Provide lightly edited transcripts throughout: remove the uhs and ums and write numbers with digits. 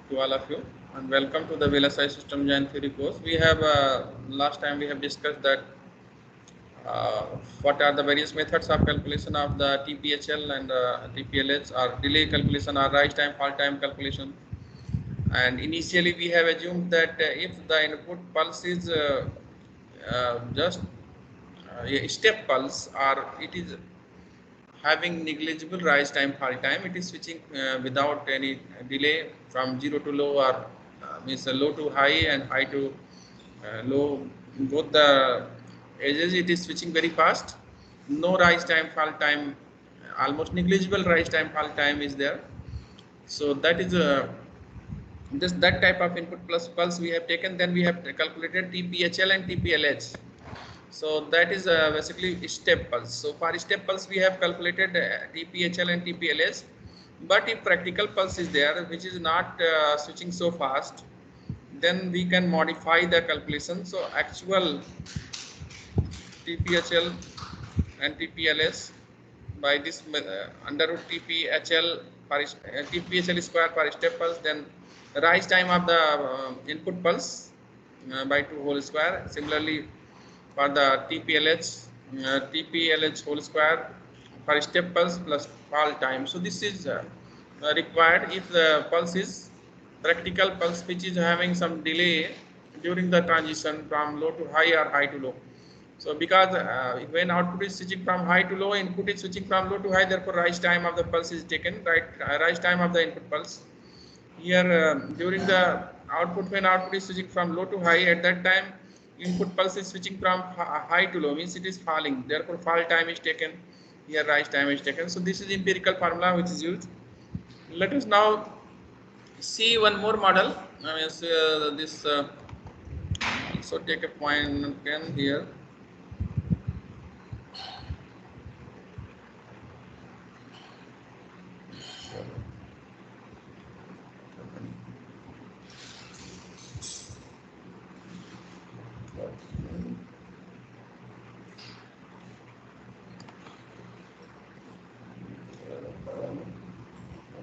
to all of you, and welcome to the VLSI Systems and Theory course. We have last time we have discussed that uh, what are the various methods of calculation of the TPHL and TPLH, or delay calculation or rise time, fall time calculation. And initially we have assumed that if the input pulse is just a step pulse, or it is having negligible rise time, fall time, it is switching without any delay from 0 to low, or means low to high and high to low, both the edges it is switching very fast. No rise time, fall time, almost negligible rise time, fall time is there. So that is this that type of input plus pulse we have taken. Then we have calculated TPHL and TPLH. So that is basically step pulse. So for step pulse we have calculated TPHL and TPLH. But if practical pulse is there, which is not switching so fast, then we can modify the calculation. So actual TPHL and TPLS by this under root TPHL per TPHL square per step pulse, then rise time of the input pulse by 2 whole square. Similarly, for the TPLH whole square per step pulse plus fall time. So this is required if the pulse is practical pulse, which is having some delay during the transition from low to high or high to low. So because when output is switching from high to low, input is switching from low to high, therefore rise time of the pulse is taken, right? Rise time of the input pulse. Here during the output, when output is switching from low to high, at that time input pulse is switching from high to low, means it is falling, therefore fall time is taken. Here rise time is taken. So this is empirical formula which is used. Let us now see one more model. This so take a point pen here.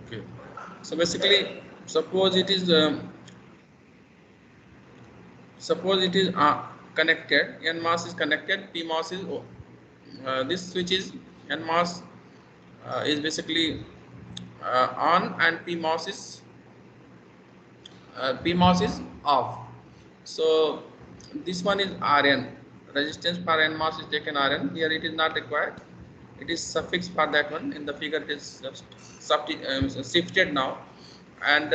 Okay. So basically, suppose it is connected. NMOS is connected. PMOS is this switch is NMOS is basically on, and PMOS is off. So this one is RN. Resistance for NMOS is taken RN. Here it is not required. It is suffixed for that one. In the figure it is just shifted now. And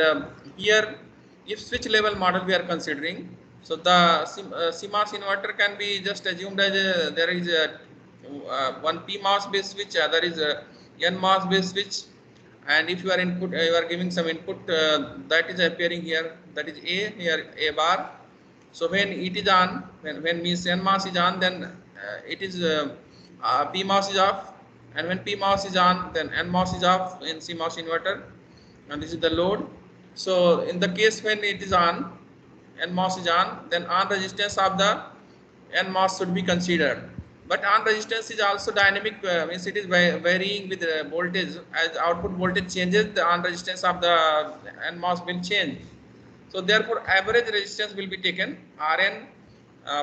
here, if switch level model we are considering, so the CMOS inverter can be just assumed as there is one PMOS based switch, other is a NMOS based switch. And if you are you are giving some input that is appearing here, that is A, here A bar. So when it is on, when means NMOS is on, then it is PMOS is off, and when PMOS is on, then NMOS is off in CMOS inverter, and this is the load. So in the case when it is on, NMOS is on, then on resistance of the NMOS should be considered. But on resistance is also dynamic, means it is varying with voltage. As output voltage changes, the on resistance of the NMOS will change. So therefore average resistance will be taken Rn.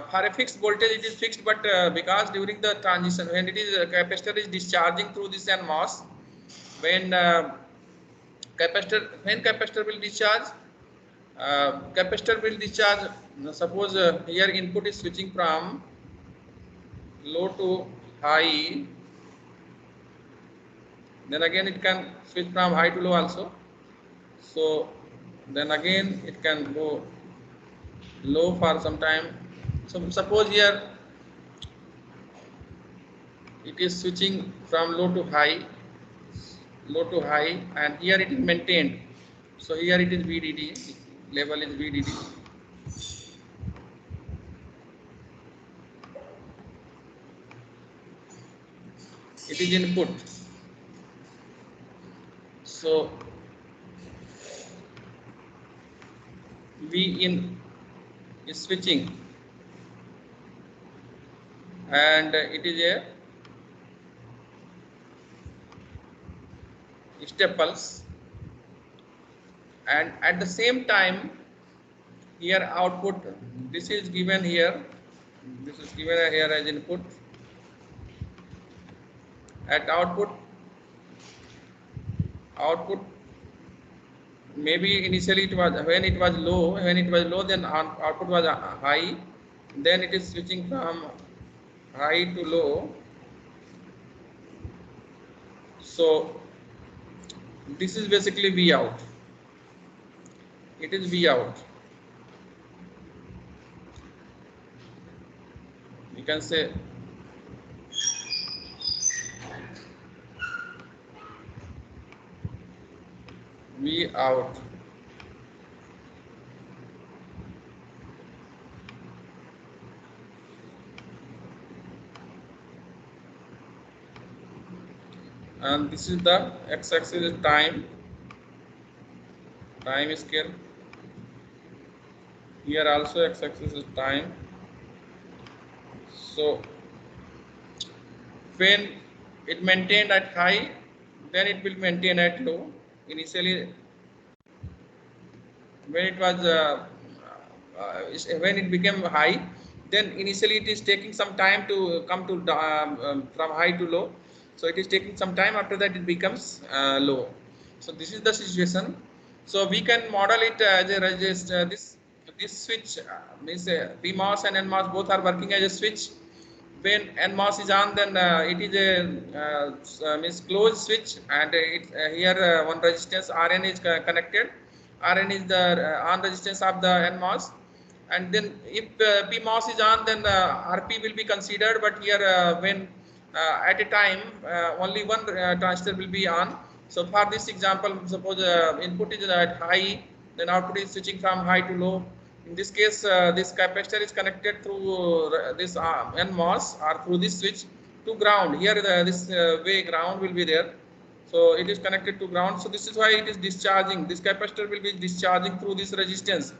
For a fixed voltage it is fixed, but because during the transition, when it is capacitor is discharging through this NMOS, when capacitor will discharge, suppose here input is switching from low to high, then again it can switch from high to low also. So then again it can go low for some time. So suppose here it is switching from low to high, and here it is maintained. So here it is VDD, level is VDD. It is input. So V in is switching, and it is a step pulse, and at the same time here output, this is given here, this is given here as input. At output maybe initially it was when it was low, then output was high, then it is switching from high to low. So this is basically V out. It is V out. You can say V out. And this is the x-axis is time scale. Here also x-axis is time. So when it maintained at high, then it will maintain at low. Initially, when it was when it became high, then initially it is taking some time to come to from high to low. So it is taking some time. After that, it becomes low. So this is the situation. So we can model it as a register. This switch means PMOS and NMOS both are working as a switch. When NMOS is on, then it is a means closed switch, and here one resistance Rn is connected. Rn is the on resistance of the NMOS, and then if PMOS is on, then Rp will be considered. But here when at a time only one transistor will be on. So for this example, suppose input is at high, then output is switching from high to low. In this case, this capacitor is connected through this NMOS or through this switch to ground. Here this way ground will be there. So it is connected to ground. So this is why it is discharging. This capacitor will be discharging through this resistance.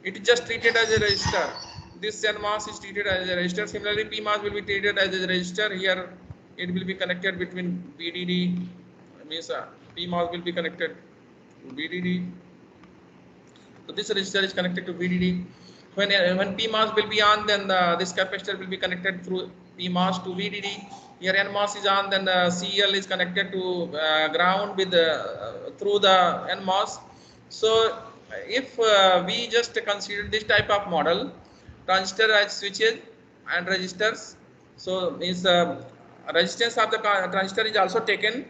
It is just treated as a resistor. This NMOS is treated as a resistor. Similarly, PMOS will be treated as a resistor. Here it will be connected between VDD, means PMOS will be connected to VDD. So this resistor is connected to VDD. When PMOS will be on, then this capacitor will be connected through PMOS to VDD. Here NMOS is on, then CL is connected to ground with through the NMOS. So if we just consider this type of model, transistor as switches and resistors, so means resistance of the transistor is also taken,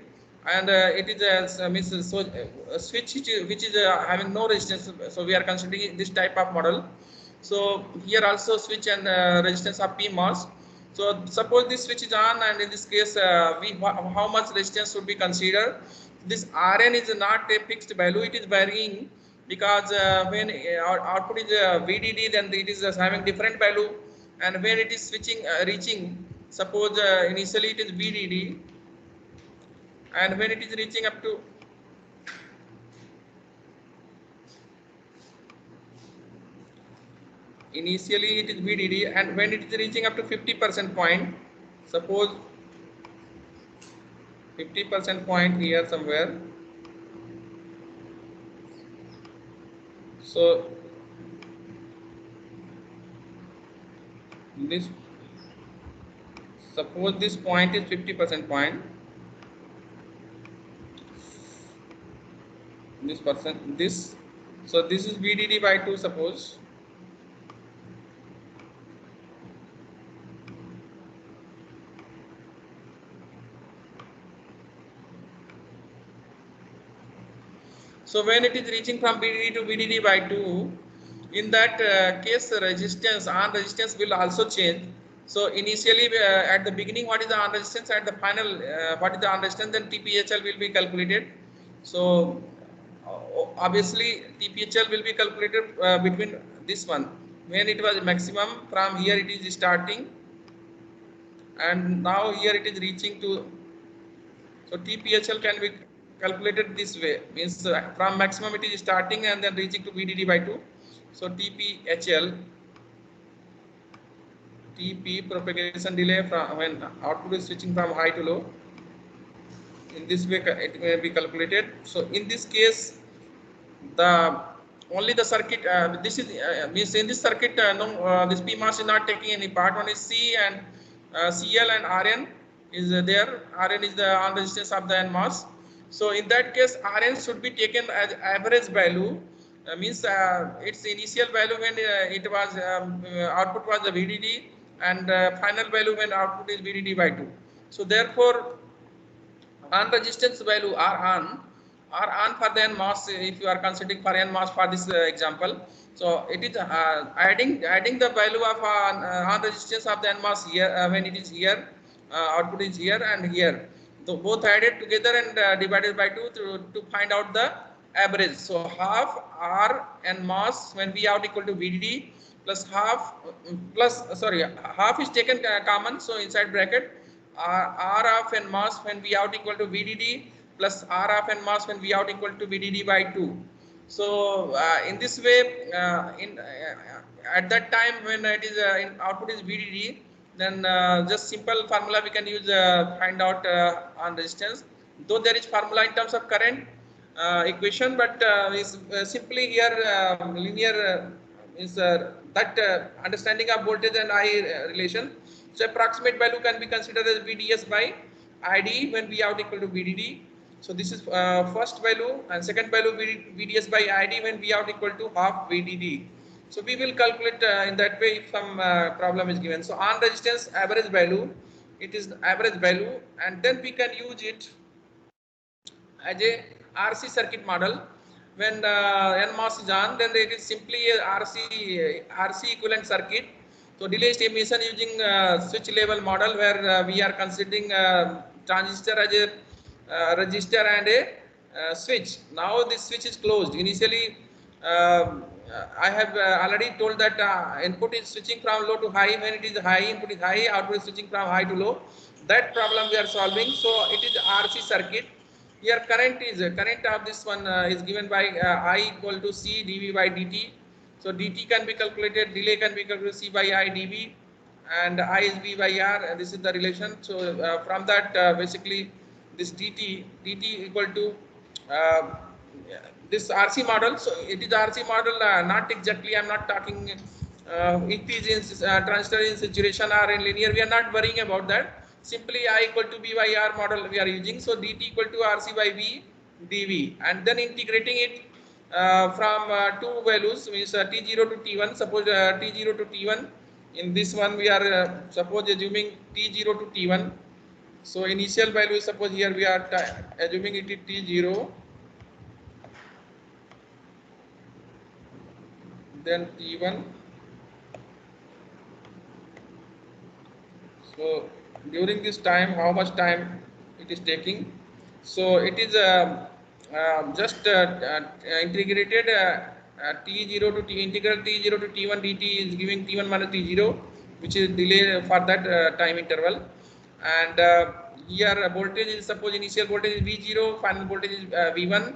and it is means so switch which is having no resistance. So we are considering this type of model. So here also switch and resistance of PMOS. So suppose this switch is on, and in this case how much resistance should be considered. This Rn is not a fixed value, it is varying, because when our output is VDD, then it is having different value, and when it is switching reaching, suppose initially it is VDD, and when it is reaching up to initially it is VDD, and when it is reaching up to 50% point, suppose 50% point here somewhere. So this, suppose this point is 50% point, this, so this is VDD by 2, suppose. So when it is reaching from VDD to VDD by 2, in that case resistance, on resistance will also change. So initially at the beginning what is the on resistance, at the final what is the on resistance, then TPHL will be calculated. So obviously TPHL will be calculated between this one, when it was maximum, from here it is starting, and now here it is reaching to. So TPHL can be calculated this way, means from maximum it is starting and then reaching to VDD by 2. So TPHL, TP propagation delay from when output is switching from high to low. In this way it may be calculated. So in this case the only the circuit this is means in this circuit no this PMOS is not taking any part. One is C and CL and RN is there. RN is the on resistance of the NMOS. So in that case, RN should be taken as average value. Means its initial value when it was output was the VDD, and final value when output is VDD by 2. So therefore, on resistance value are on for the NMOS if you are considering for NMOS for this example. So it is adding the value of on resistance of the NMOS here when it is here, output is here and here. So both added together and divided by 2 to find out the average. So half R NMOS when V out equal to VDD plus half half is taken common, so inside bracket R of NMOS when V out equal to VDD plus R of NMOS when V out equal to VDD by 2. So in this way, at that time when it is in output is VDD, then just simple formula we can use find out on resistance. Though there is formula in terms of current equation, but is simply here linear is that understanding of voltage and I relation. So approximate value can be considered as VDS by ID when V out equal to VDD. So this is first value, and second value VDS by ID when V out equal to half VDD. So we will calculate in that way if some problem is given. So on resistance average value, it is average value, and then we can use it as a RC circuit model. When NMOS is on, then it is simply a RC equivalent circuit. So delay estimation using switch level model, where we are considering transistor as a resistor and a switch. Now this switch is closed. Initially, I have already told that input is switching from low to high. When it is high, input is high, output is switching from high to low. That problem we are solving. So it is RC circuit. Here current of this one is given by I equal to C dV by dt. So dt can be calculated, delay can be calculated C by I dV, and I is V by R, and this is the relation. So from that basically this dt equal to this RC model. So it is RC model, not exactly, I'm not talking it is in transistor in saturation or in linear, we are not worrying about that. Simply I equal to V by R model we are using. So dt equal to RC by V dV, and then integrating it from two values, means T0 to T1. Suppose T0 to T1, in this one we are suppose assuming T0 to T1. So initial value, suppose here we are assuming it is T0, then T1. So during this time, how much time it is taking? So it is just integrated T0 to T, integral T0 to T1 dt is giving T1 minus T0, which is delay for that time interval. And here voltage is, suppose initial voltage is V0, final voltage is V1,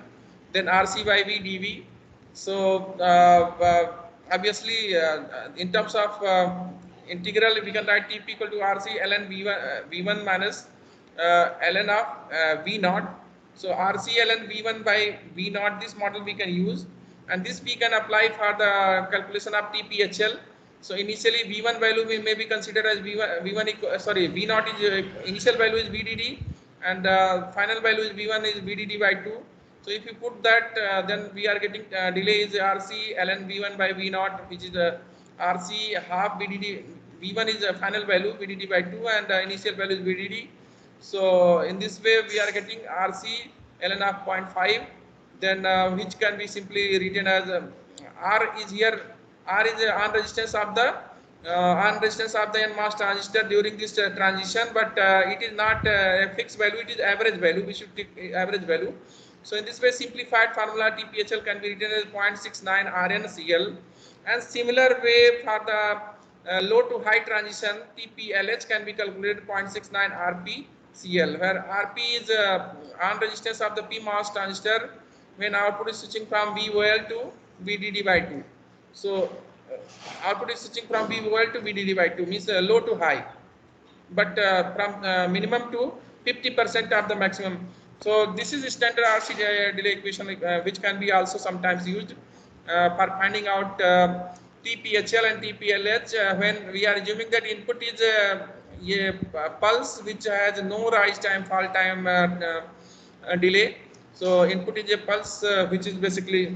then RC by V dV. So obviously in terms of integral, we can write Tp equal to RC ln V1 minus ln of V0. So RC ln V1 by V0, this model we can use, and this we can apply for the calculation of TPHL. So initially V1 value we may be considered as V0 is initial value is VDD, and final value is V1 is VDD by 2. So if you put that, then we are getting delay is RC ln V1 by V0, which is the RC half VDD. V1 is the final value, VDD by 2, and initial value is VDD. So in this way we are getting RC ln of 0.5, then which can be simply written as R is here. R is the on resistance of the NMOS transistor during this transition, but it is not a fixed value, it is average value. We should take average value. So in this way, simplified formula TPHL can be written as 0.69 RNCL, and similar way for the low to high transition, TPLH can be calculated 0.69 RPCL, where RP is on resistance of the PMOS transistor when output is switching from VOL to VDD by 2. So output is switching from VOL to VDD by 2, means low to high, but from minimum to 50% of the maximum. So this is a standard RC delay equation which can be also sometimes used for finding out TPHL and TPLH when we are assuming that input is a pulse which has no rise time, fall time delay. So input is a pulse which is basically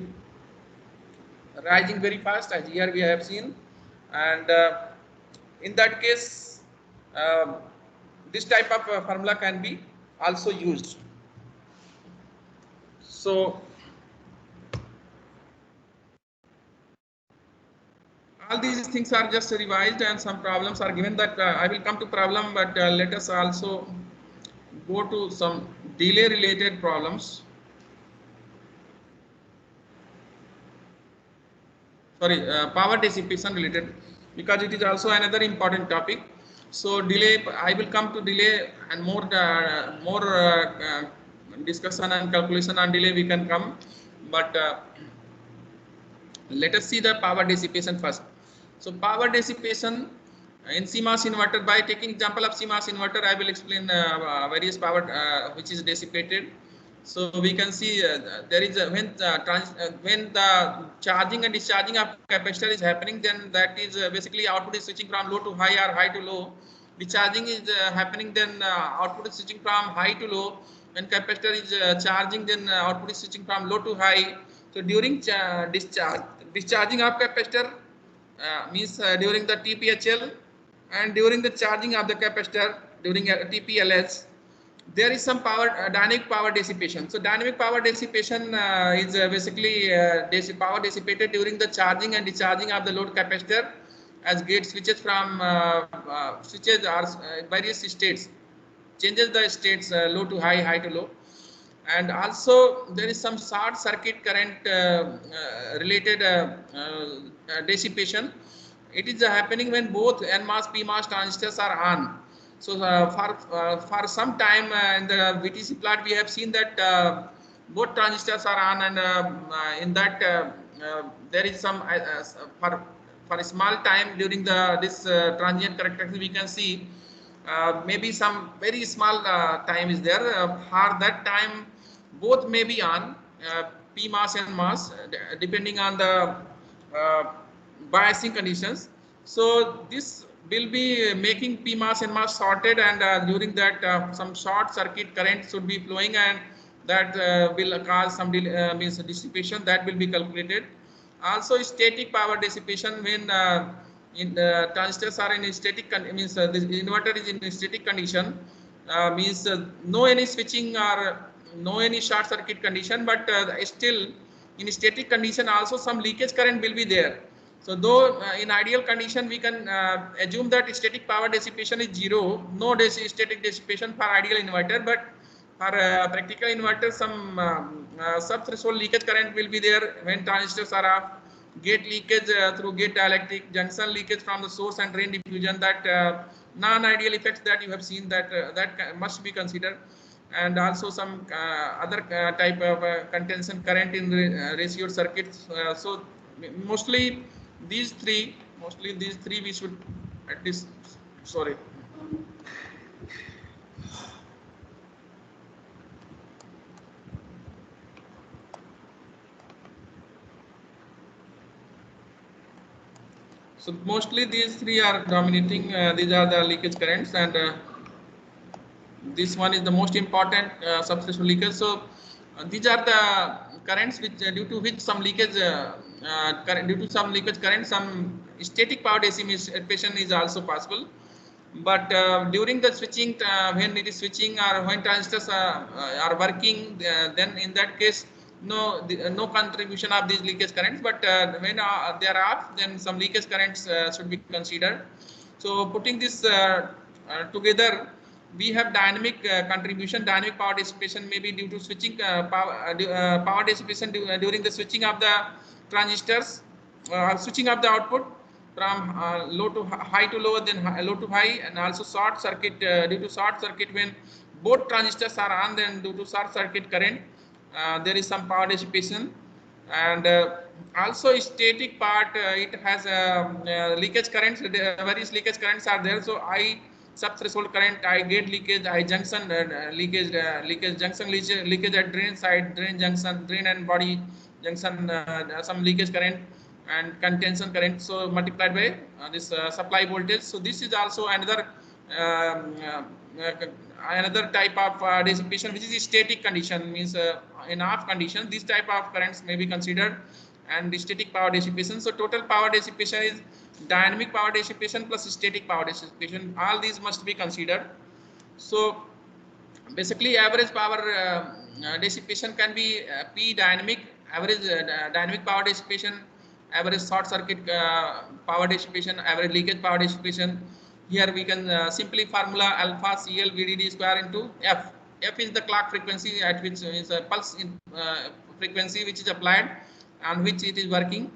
rising very fast, as here we have seen, and in that case this type of formula can be also used. So all these things are just revised and some problems are given that I will come to problem, but let us also go to some delay related problems. Sorry, power dissipation related, because it is also another important topic. So delay, I will come to delay and more discussion and calculation on delay we can come, but let us see the power dissipation first. So power dissipation in CMOS inverter, by taking example of CMOS inverter, I will explain various power which is dissipated. So we can see there is a, when the charging and discharging of capacitor is happening, then that is basically output is switching from low to high or high to low. Discharging is happening, then output is switching from high to low. When capacitor is charging, then output is switching from low to high. So during discharging of capacitor means during the TPHL, and during the charging of the capacitor during TPLH, there is some power dynamic power dissipation. So dynamic power dissipation is basically power dissipated during the charging and discharging of the load capacitor, as gate switches from switches are various states, changes the states low to high, high to low. And also there is some short circuit current related dissipation. It is happening when both NMOS PMOS transistors are on. So for some time in the VTC plot we have seen that both transistors are on, and in that there is some for a small time during this transient characteristic we can see maybe some very small time is there. For that time both may be on PMOS and MOS depending on the biasing conditions. So this will be making PMOS and MOS shorted, and during that some short circuit current should be flowing, and that will cause some means dissipation that will be calculated. Also static power dissipation, when transistors are in a static means the inverter is in a static condition, means no any switching or no any short circuit condition, but still in static condition also some leakage current will be there. So though in ideal condition we can assume that static power dissipation is zero, no static dissipation for ideal inverter, but for practical inverter some sub-threshold leakage current will be there when transistors are off. Gate leakage through gate dielectric, junction leakage from the source and drain diffusion, that non-ideal effects that you have seen, that that must be considered. And also some other type of contention current in ratio circuits. So mostly these three we should at least, sorry. So mostly these three are dominating. These are the leakage currents, and this one is the most important subthreshold leakage. So these are the currents which due to which some leakage current, due to some leakage current, some static power dissipation is also possible. But during the switching, when it is switching or when transistors are working, then in that case no contribution of these leakage currents. But when they are off, then some leakage currents should be considered. So putting this together, we have dynamic contribution, dynamic power dissipation may be due to switching power dissipation during the switching of the transistors, switching of the output from low to high to low, then low to high, and also short circuit due to short circuit when both transistors are on, then due to short circuit current there is some power dissipation. And also static part, it has leakage currents, various leakage currents are there. So I sub threshold current, high gate leakage, high junction leakage junction leakage at drain side, drain junction, drain and body junction, some leakage current and contention current, so multiplied by this supply voltage. So this is also another another type of dissipation, which is static condition, means in off condition this type of currents may be considered, and the static power dissipation. So total power dissipation is dynamic power dissipation plus static power dissipation, all these must be considered. So basically average power dissipation can be P dynamic, average dynamic power dissipation, average short circuit power dissipation, average leakage power dissipation. Here we can simply formula alpha CL VDD square into F. F is the clock frequency at which is a pulse in, frequency which is applied on which it is working,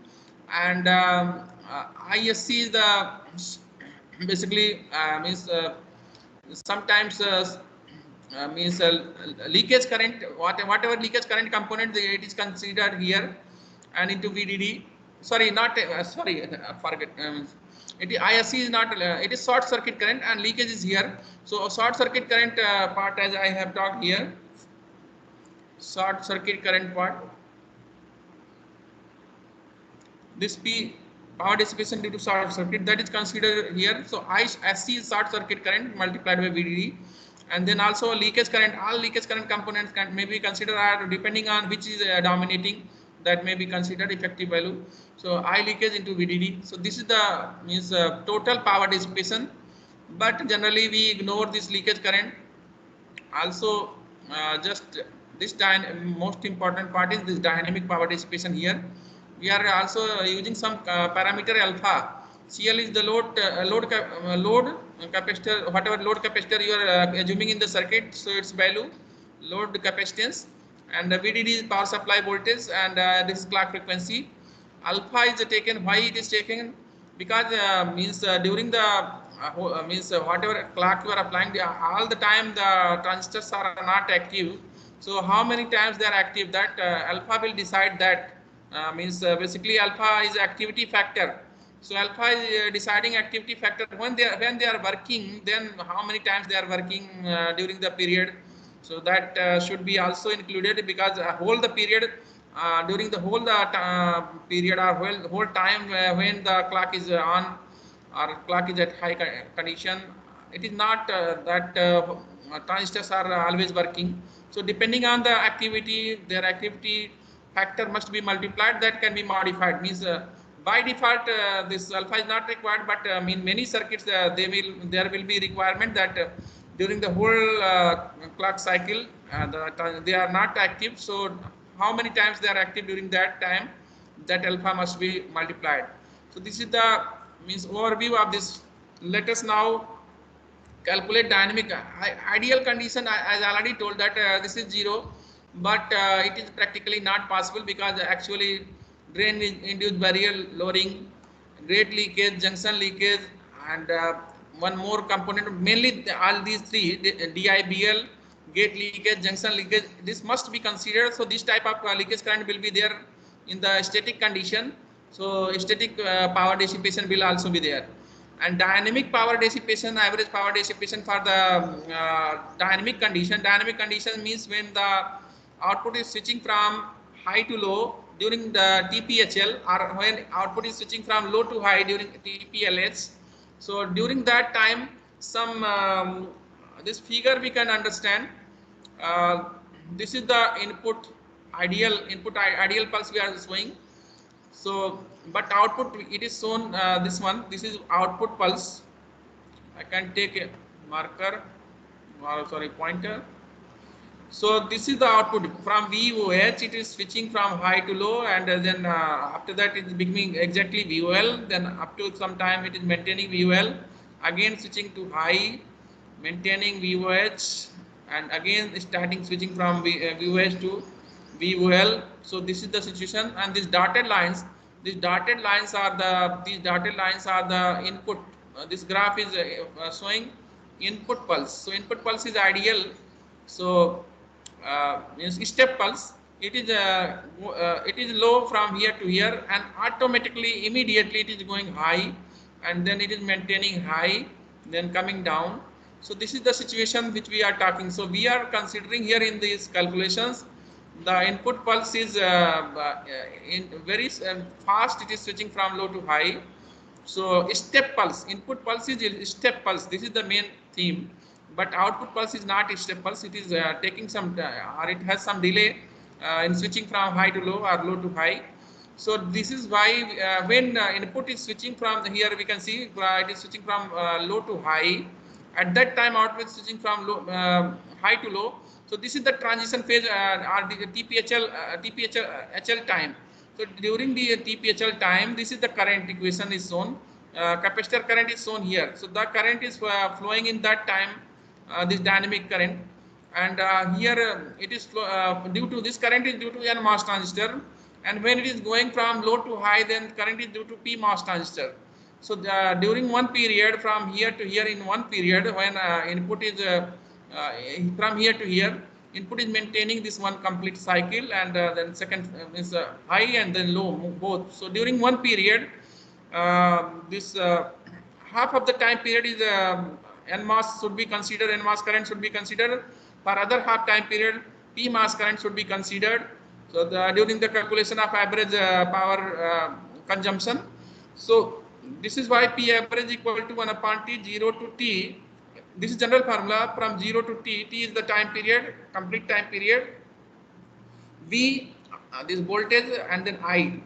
and ISC is the basically means sometimes means leakage current, whatever leakage current component it is considered here, and into VDD. Sorry, not sorry, forget. ISC is not. It is short circuit current and leakage is here. So short circuit current part, as I have talked here, short circuit current part. This P power dissipation due to short circuit, that is considered here. So ISC is short circuit current multiplied by VDD, and then also leakage current. All leakage current components may be considered are depending on which is dominating, that may be considered effective value. So I leakage into VDD. So this is the means total power dissipation, but generally we ignore this leakage current. Also just this most important part is this dynamic power dissipation. Here we are also using some parameter alpha. CL is the load capacitor, whatever load capacitor you are assuming in the circuit, so its value load capacitance, and VDD is power supply voltage, and this is clock frequency. Alpha is taken. Why it is taken? Because means during the means whatever clock you are applying, all the time the transistors are not active. So how many times they are active, that alpha will decide that. Means basically alpha is activity factor. So alpha is deciding activity factor when they are working, then how many times they are working during the period. So that should be also included, because whole the period during the whole period or whole time when the clock is on or clock is at high condition, it is not that transistors are always working. So depending on the activity, their activity factor must be multiplied. That can be modified. Means by default this alpha is not required, but in many circuits there will be requirement that during the whole clock cycle they are not active. So how many times they are active during that time, that alpha must be multiplied. So this is the means overview of this. Let us now calculate dynamic ideal condition. As I already told that this is 0, but it is practically not possible, because actually drain induced barrier lowering, gate leakage, junction leakage, and one more component, mainly all these three, DIBL, gate leakage, junction leakage, this must be considered. So this type of leakage current will be there in the static condition. So static power dissipation will also be there. And dynamic power dissipation, average power dissipation for the dynamic condition. Dynamic condition means when the output is switching from high to low during the TPHL, or when output is switching from low to high during TPLH. So during that time, some this figure we can understand. This is the ideal pulse we are showing. So but output, it is shown this one. This is output pulse. I can take a marker, or sorry, pointer. So this is the output from VOH. It is switching from high to low, and then after that it is becoming exactly VOL. Then up to some time it is maintaining VOL. Again switching to high, maintaining VOH, and again starting switching from VOH to VOL. So this is the situation, and these dotted lines. These dotted lines are the input. This graph is showing input pulse. So input pulse is ideal. So means step pulse. It is low from here to here, and immediately it is going high, and then it is maintaining high, then coming down. So this is the situation which we are talking. So we are considering here in these calculations, the input pulse is in very fast. It is switching from low to high. So step pulse, input pulse is step pulse. This is the main theme. But output pulse is not a step pulse. It is taking some or it has some delay in switching from high to low or low to high. So this is why when input is switching from here, we can see it is switching from low to high. At that time, output is switching from low, high to low. So this is the transition phase or the TPHL time. So during the TPHL time, this is the current equation is shown. Capacitor current is shown here. So the current is flowing in that time, this dynamic current, and here it is due to this current is due to NMOS transistor, and when it is going from low to high, then current is due to PMOS transistor. So during one period from here to here, in one period when input is from here to here, input is maintaining this one complete cycle, and then second is high and then low both. So during one period, this half of the time period is NMOS should be considered, NMOS current should be considered. For other half time period, PMOS current should be considered. So during the calculation of average power consumption. So this is why P average equal to 1 upon T, 0 to T. This is general formula from 0 to T. T is the time period, complete time period. V, this voltage, and then I.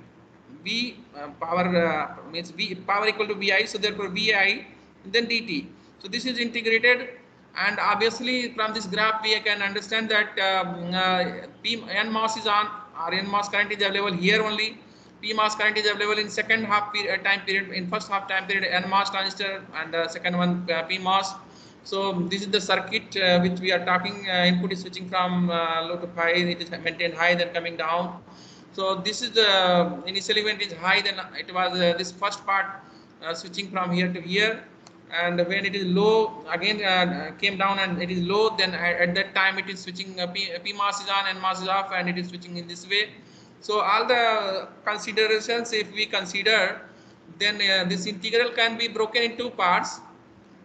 V power means V power equal to Vi, so therefore Vi, then dt. So this is integrated, and obviously from this graph we can understand that NMOS is on, or NMOS current is available here only. PMOS current is available in second half period, time period. In first half time period, NMOS transistor, and second one PMOS. So this is the circuit which we are talking. Input is switching from low to high. It is maintained high, then coming down. So this is the initially when it is high, then it was this first part switching from here to here, and when it is low again came down and it is low, then at that time it is switching PMOS is on and NMOS is off, and it is switching in this way. So all the considerations if we consider, then this integral can be broken in two parts.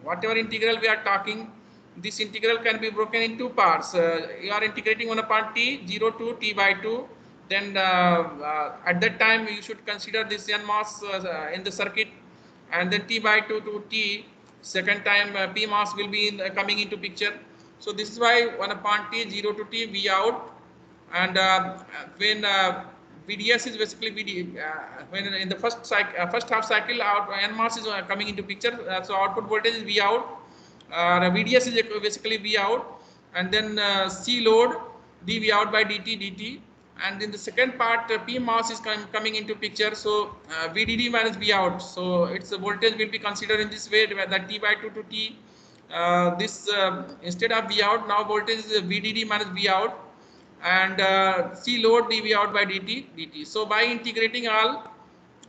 Whatever integral we are talking, this integral can be broken in two parts. You are integrating 1 upon T, 0 to T by 2. Then at that time you should consider this NMOS in the circuit, and then T by 2 to T. Second time PMOS will be coming into picture. So this is why 1 upon T, 0 to T, V out, and when VDS is basically when in the first cycle, first half cycle, out NMOS is coming into picture. So output voltage is V out. VDS is basically V out, and then C load dV out by dt. And in the second part, PMOS is coming into picture. So VDD minus V out. So its voltage will be considered in this way, that T by 2 to T. This instead of V out, now voltage is VDD minus V out, and C load dV out by dt. So by integrating all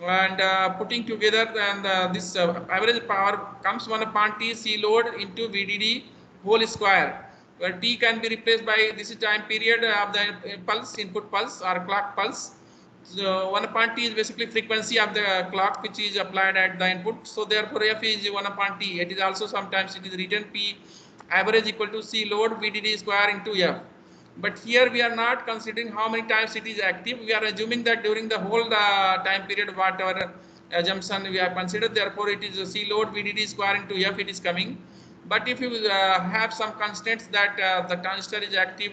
and putting together, and this average power comes 1 upon T C load into VDD whole square, where T can be replaced by this time period of the pulse, input pulse or clock pulse. So 1 upon T is basically frequency of the clock which is applied at the input. So therefore F is 1 upon T. It is also sometimes it is written P average equal to C load VDD square into F. But here we are not considering how many times it is active. We are assuming that during the whole time period, whatever assumption we have considered, therefore it is a C load VDD square into F, it is coming. But if you have some constants that the transistor is active,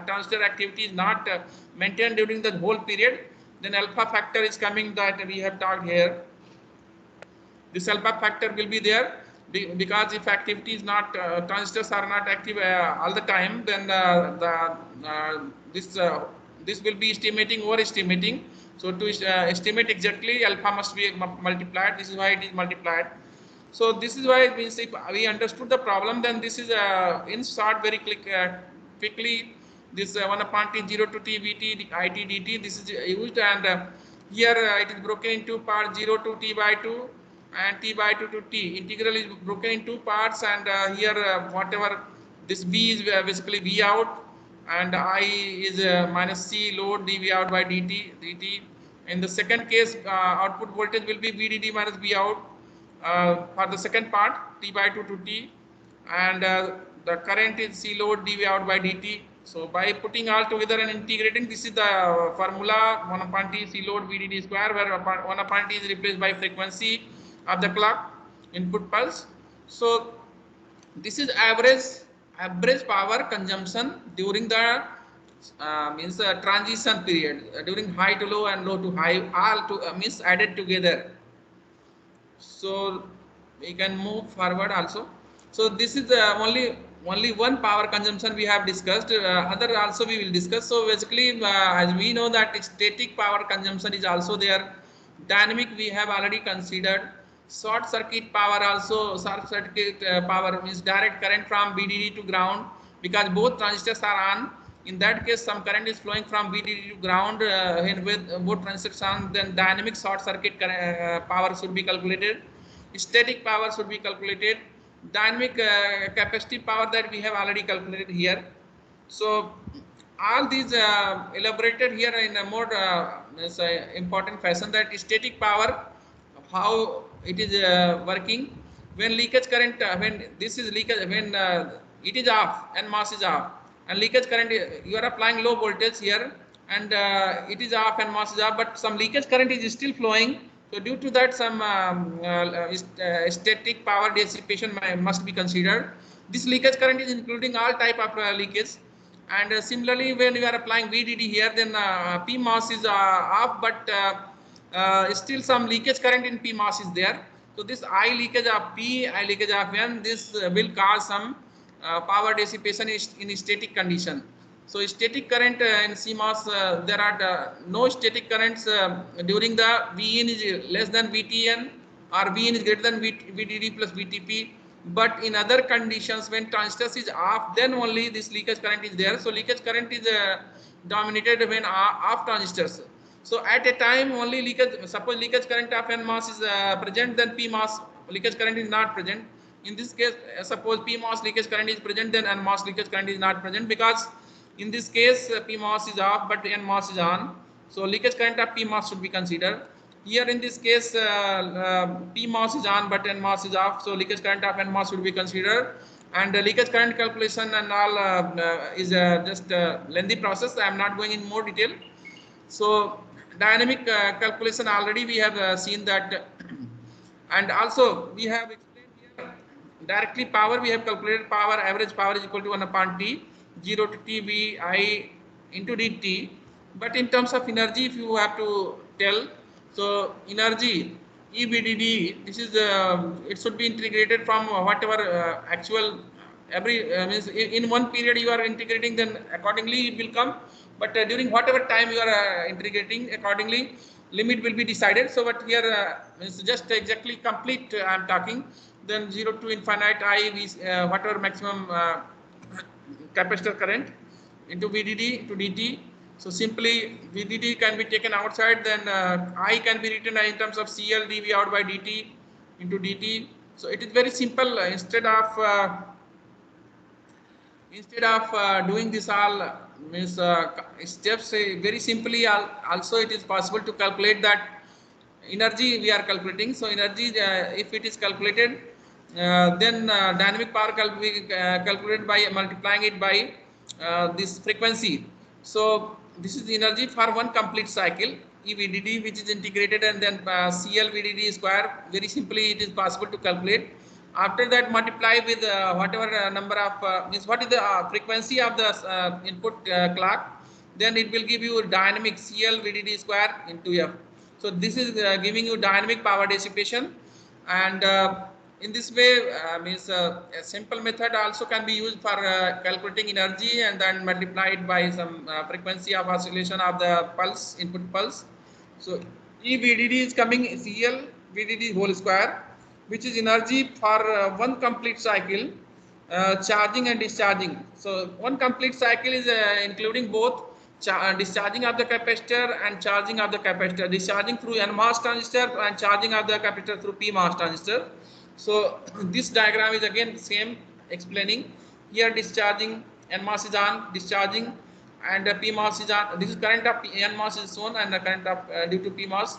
transistor activity is not maintained during the whole period, then alpha factor is coming that we have talked here. This alpha factor will be there, because if activity is not, transistors are not active all the time, then this will be estimating, overestimating. So to estimate exactly, alpha must be multiplied. This is why it is multiplied. So this is why it means if we understood the problem, then this is in short very quickly this 1 upon T 0 to T Vt it dt, this is used, and here it is broken into part 0 to T by 2 and T by 2 to T. Integral is broken in two parts, and here whatever this V is basically V out, and I is minus C load dV out by dt. In the second case, output voltage will be VDD minus V out for the second part, T by 2 to T. and the current is C load dV out by dt. So by putting all together and integrating, this is the formula 1 upon T C load VDD square, where 1 upon T is replaced by frequency of the clock input pulse. So this is average power consumption during the means transition period, during high to low and low to high, all to means added together. So we can move forward also. So this is only one power consumption we have discussed. Other also we will discuss. So basically, as we know that static power consumption is also there. Dynamic we have already considered. Short circuit power also. Short circuit power means direct current from VDD to ground, because both transistors are on. In that case, some current is flowing from VDD to ground, with both transistors on. Then dynamic short circuit power should be calculated. Static power should be calculated. Dynamic capacitive power that we have already calculated here. So all these elaborated here in a more important fashion, that static power, how it is working when leakage current, when this is leakage, when it is off and mass is off, and leakage current, you are applying low voltage here, and it is off and mass is off, but some leakage current is still flowing. So due to that, some static power dissipation must be considered. This leakage current is including all type of leakage. And similarly, when you are applying VDD here, then PMOS is off, but still some leakage current in PMOS is there. So this I leakage of P, I leakage of N, this will cause some power dissipation in static condition. So static current in CMOS, there are no static currents during the Vin is less than VTN, or Vin is greater than VDD plus VTP. But in other conditions, when transistor is off, then only this leakage current is there. So leakage current is dominated when off transistors. So at a time only leakage, suppose leakage current of NMOS is present, then PMOS leakage current is not present. In this case, suppose PMOS leakage current is present, then NMOS leakage current is not present, because in this case PMOS is off but NMOS is on. So leakage current of PMOS should be considered. Here in this case, PMOS is on but NMOS is off, so leakage current of NMOS should be considered. And leakage current calculation and all is just a lengthy process. I am not going in more detail. So dynamic calculation already we have seen that, and also we have explained here directly power. We have calculated power, average power is equal to 1 upon T, 0 to T V I into dt. But in terms of energy, if you have to tell, so energy EBDD, this is it should be integrated from whatever actual every means in one period you are integrating, then accordingly it will come. But during whatever time you are integrating, accordingly limit will be decided. So but here is just exactly complete I am talking. Then 0 to infinite I whatever maximum capacitor current into VDD to dt. So simply VDD can be taken outside, then I can be written in terms of CL dV out by dt into dt. So it is very simple. Instead of doing this all means steps, very simply also it is possible to calculate that energy we are calculating. So energy, if it is calculated, then dynamic power can be calculated by multiplying it by this frequency. So this is the energy for one complete cycle, EVDD, which is integrated, and then CL VDD square. Very simply it is possible to calculate. After that, multiply with whatever number of means what is the frequency of the input clock, then it will give you dynamic CL VDD square into F. So this is giving you dynamic power dissipation. And in this way, means a simple method also can be used for calculating energy, and then multiply it by some frequency of oscillation of the pulse, input pulse. So EVDD is coming CL VDD whole square, which is energy for one complete cycle, charging and discharging. So one complete cycle is including both discharging of the capacitor and charging of the capacitor, discharging through NMOS transistor and charging of the capacitor through PMOS transistor. So this diagram is again same, explaining here discharging, NMOS is on, discharging, and PMOS is on. This is current of NMOS is shown, and the current of due to PMOS,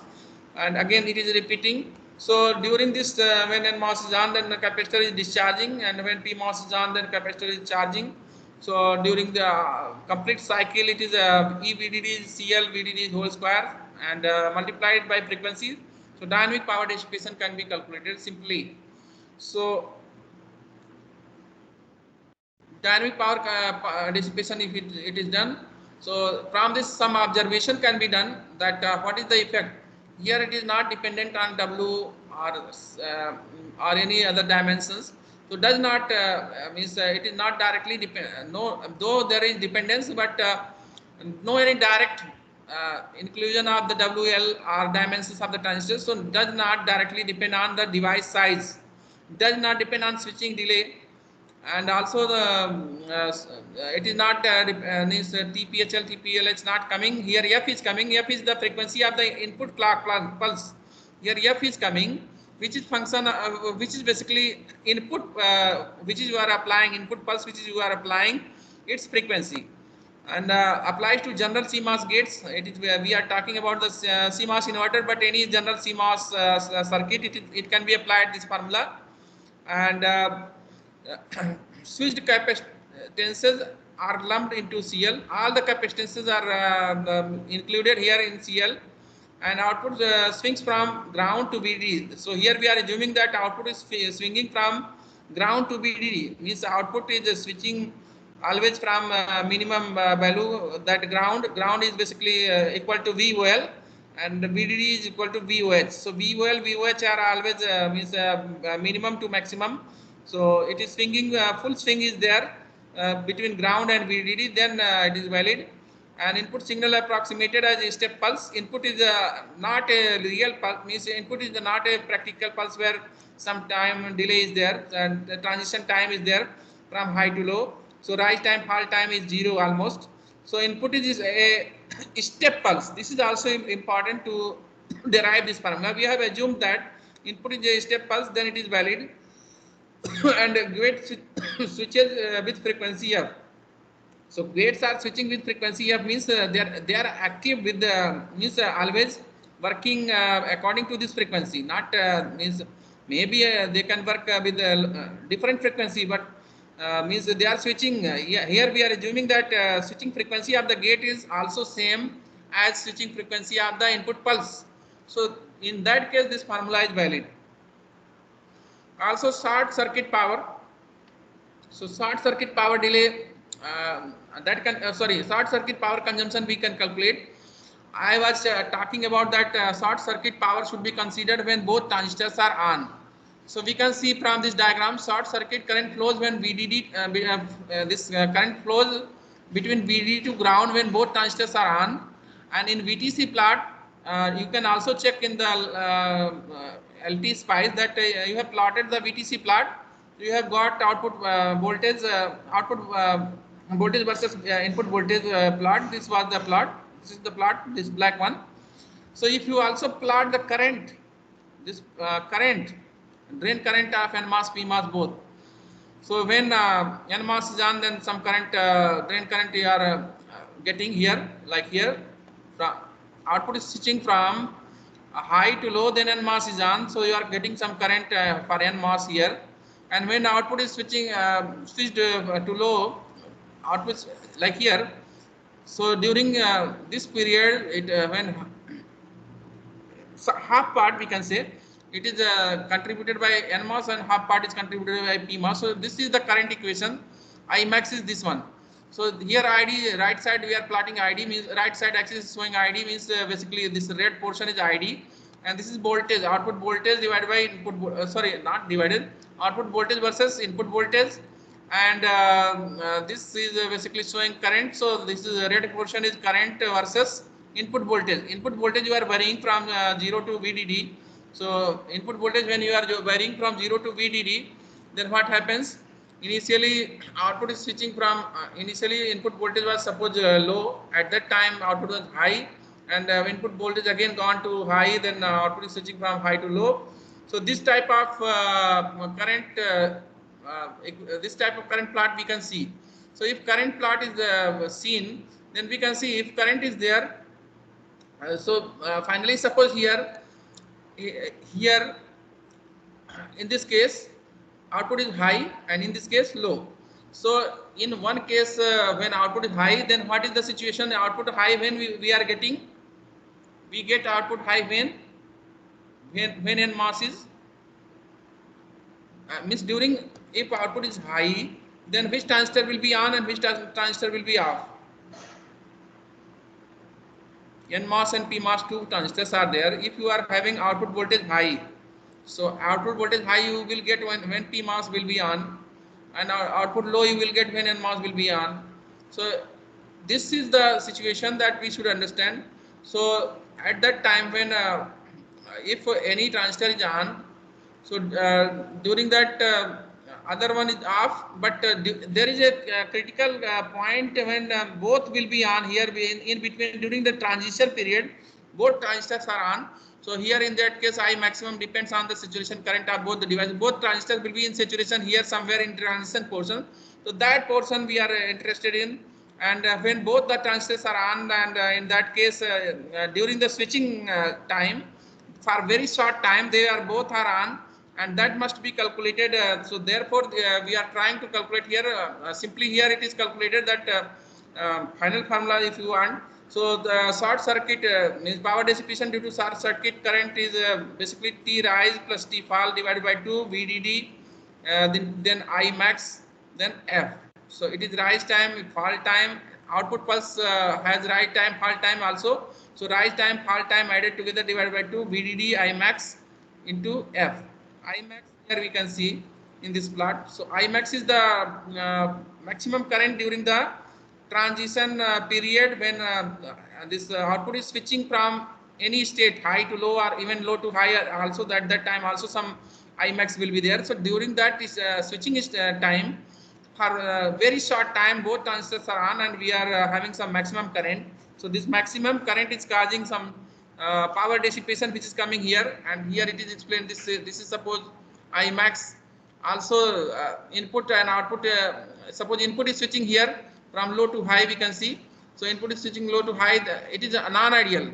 and again it is repeating. So during this, when NMOS is on, then the capacitor is discharging, and when PMOS is on, then capacitor is charging. So during the complete cycle, it is E VDD is CL VDD whole square and multiplied by frequency. So dynamic power dissipation can be calculated simply. So dynamic power dissipation, if it is done, so from this some observation can be done that what is the effect. Here it is not dependent on W or any other dimensions, so does not means it is not directly depend, no, though there is dependence, but no any direct inclusion of the WL or dimensions of the transistor, so does not directly depend on the device size, does not depend on switching delay, and also the it is not means TPHL TPL is not coming here. F is coming. F is the frequency of the input clock pulse. Here F is coming, which is function which is basically input which is you are applying input pulse, which is you are applying its frequency, and applies to general CMOS gates. It is we are talking about the CMOS inverter, but any general CMOS circuit, it can be applied this formula. And switched capacitances are lumped into CL. All the capacitances are included here in CL, and output swings from ground to VDD. So here we are assuming that output is swinging from ground to VDD, means output is switching always from minimum value, that ground is basically equal to VOL, and VDD is equal to VOH. So VOL, VOH are always means minimum to maximum. So it is swinging, full swing is there between ground and VDD, then it is valid. And input signal approximated as a step pulse. Input is not a real pulse, means input is not a practical pulse where some time delay is there and the transition time is there from high to low. So rise time, fall time is 0 almost. So input is a step pulse. This is also important to derive this formula. We have assumed that input is a step pulse, then it is valid. And gate switches with frequency F. So gates are switching with frequency F, means they are active with the means always working according to this frequency. Not means maybe they can work with different frequency, but means they are switching. Here we are assuming that switching frequency of the gate is also same as switching frequency of the input pulse. So in that case, this formula is valid. Also short circuit power. So short circuit power delay that can short circuit power consumption we can calculate. I was talking about that short circuit power should be considered when both transistors are on. So we can see from this diagram, short circuit current flows when VDD this current flows between VDD to ground when both transistors are on. And in VTC plot, you can also check in the LT spice that you have plotted the VTC plot. You have got output voltage voltage versus input voltage plot. This was the plot. This is the plot, this black one. So if you also plot the current, this current, drain current of NMOS, PMOS both. So when NMOS is on, then some current, drain current you are getting here, like here. Output is switching from high to low, then NMOS is on. So you are getting some current for NMOS here. And when output is switching switched to low, output like here. So during this period, it when half part we can say it is contributed by NMOS and half part is contributed by PMOS. So this is the current equation. I max is this one. So here ID right side we are plotting ID, means right side axis is showing ID, means basically this red portion is ID, and this is voltage, output voltage divided by input not divided, output voltage versus input voltage. And this is basically showing current. So this is red portion is current versus input voltage. Input voltage you are varying from 0 to VDD. So input voltage when you are varying from 0 to VDD, then what happens? Initially output is switching from initially input voltage was suppose low, at that time output was high, and input voltage again gone to high, then output is switching from high to low. So this type of current this type of current plot we can see. So if current plot is seen, then we can see if current is there. So finally suppose here in this case output is high and in this case low. So in one case when output is high, then what is the situation? Output high when we are getting, we get output high when NMOS is means during, if output is high, then which transistor will be on and which transistor will be off? NMOS and PMOS, two transistors are there. If you are having output voltage high, so output voltage high you will get when PMOS will be on, and output low you will get when NMOS will be on. So this is the situation that we should understand. So at that time when if any transistor is on, so during that other one is off, but there is a critical point when both will be on here in between during the transition period, both transistors are on. So here in that case I maximum depends on the saturation current of both the devices. Both transistors will be in saturation here somewhere in transition portion. So that portion we are interested in. And when both the transistors are on, and in that case during the switching time, for very short time they are both are on, and that must be calculated. So therefore we are trying to calculate here simply here it is calculated that final formula if you want. So the short circuit means power dissipation due to short circuit current is basically T rise plus T fall divided by 2 VDD, then I max, then F. So it is rise time, fall time, output pulse has rise time, fall time also. So rise time, fall time added together divided by 2 VDD I max into F. I max here we can see in this plot. So I max is the maximum current during the transition period when this output is switching from any state high to low or even low to high also. That time also some I max will be there. So during that is switching is time, for very short time both transistors are on and we are having some maximum current. So this maximum current is causing some power dissipation which is coming here, and here it is explained. This is suppose I max. Also input and output, suppose input is switching here from low to high we can see. So input is switching low to high, it is a non-ideal.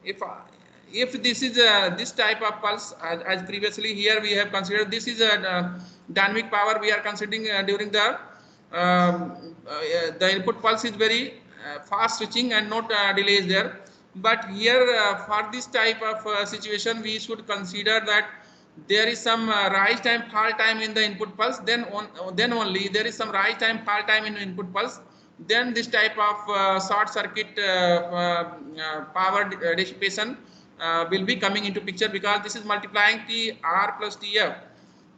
If this is this type of pulse, as previously here we have considered, this is a dynamic power we are considering during the input pulse is very fast switching and not delay is there. But here for this type of situation we should consider that there is some rise time fall time in the input pulse, then only there is some rise time fall time in input pulse, then this type of short circuit power dissipation will be coming into picture, because this is multiplying TR plus TF.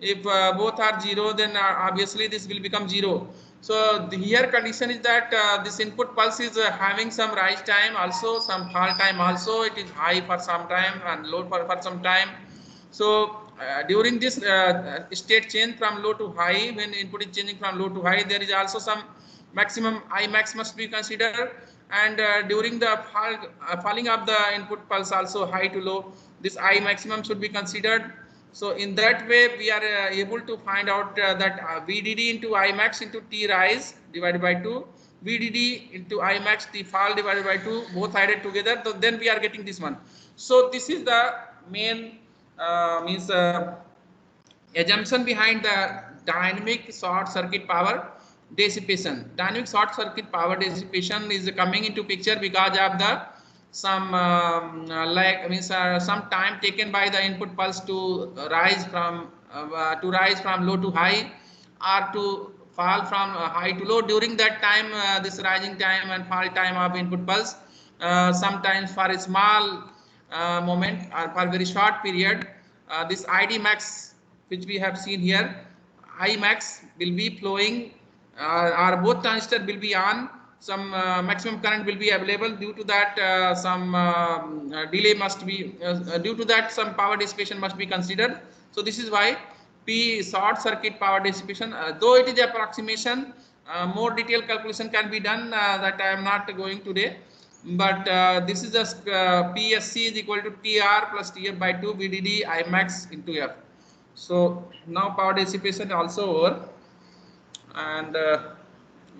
If both are 0, then obviously this will become 0. So the here condition is that this input pulse is having some rise time also, some fall time also. It is high for some time and low for some time. So during this state change from low to high, when input is changing from low to high, there is also some maximum I max must be considered. And during the falling of the input pulse also high to low, this I maximum should be considered. So in that way we are able to find out that VDD into I max into T rise divided by 2, VDD into I max T fall divided by 2, both added together. So then we are getting this one. So this is the main means assumption behind the dynamic short circuit power dissipation. Dynamic short circuit power dissipation is coming into picture because of the some some time taken by the input pulse to rise from low to high, or to fall from high to low. During that time this rising time and fall time of input pulse, sometimes for a small moment or for very short period, this ID max which we have seen here, I max will be flowing, or both transistor will be on, some maximum current will be available. Due to that some delay must be due to that some power dissipation must be considered. So this is why P short circuit power dissipation, though it is approximation, more detailed calculation can be done that I am not going today, but this is just PSC is equal to TR plus TF by 2 VDD I max into F. So now power dissipation also over, and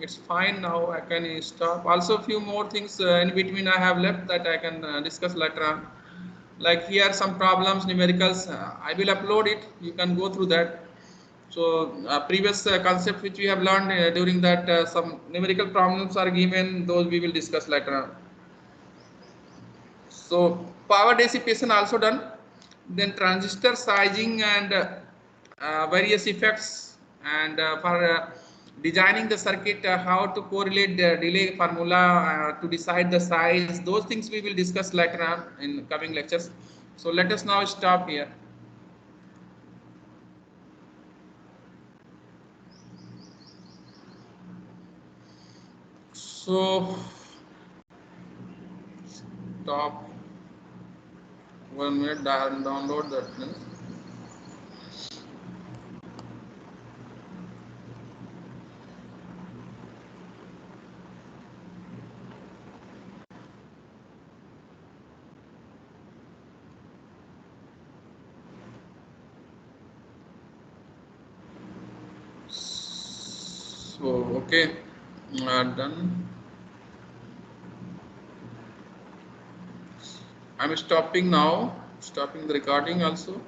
it's fine now. I can stop. Also few more things in between I have left that I can discuss later on. like here some problems numericals, I will upload it, you can go through that. So previous concept which we have learned during that, some numerical problems are given, those we will discuss later on. So power dissipation also done, then transistor sizing and various effects, and for designing the circuit, how to correlate the delay formula to decide the size, those things we will discuss later on in coming lectures. So let us now stop here. So stop 1 minute, download that link. So okay, done. I'm stopping now, stopping the recording also.